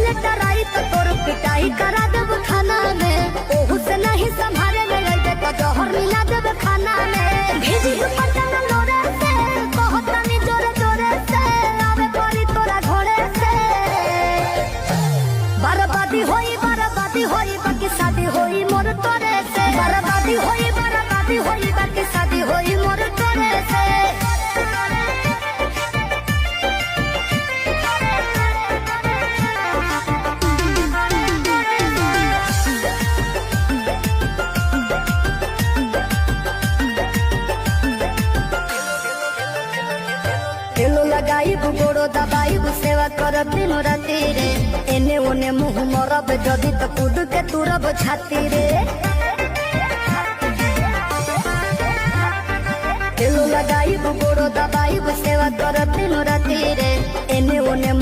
ले टराई तो तोर पिटाई करा देब खाना में। ओहू से नहीं संभाले में लगे तो जहर मिला देब खाना में। भेजी पटन लोरे से बहुत रानी जोरे जोरे से आवे परी तोरा घोड़े से। बर्बादी होई बाकी शादी होई मोर तोरे से। बर्बादी होई बाकी शादी होई मोर तोरे से। तेलो लगाइब गोड़ो दबाइब सेवा करब दिनो राती रे। एने ओने मुँह मरब जदी तो कूद के तुरब छाती रे। तेलो लगाइब गोड़ो दबाइब सेवा करब दिनो राती रे। एने ओने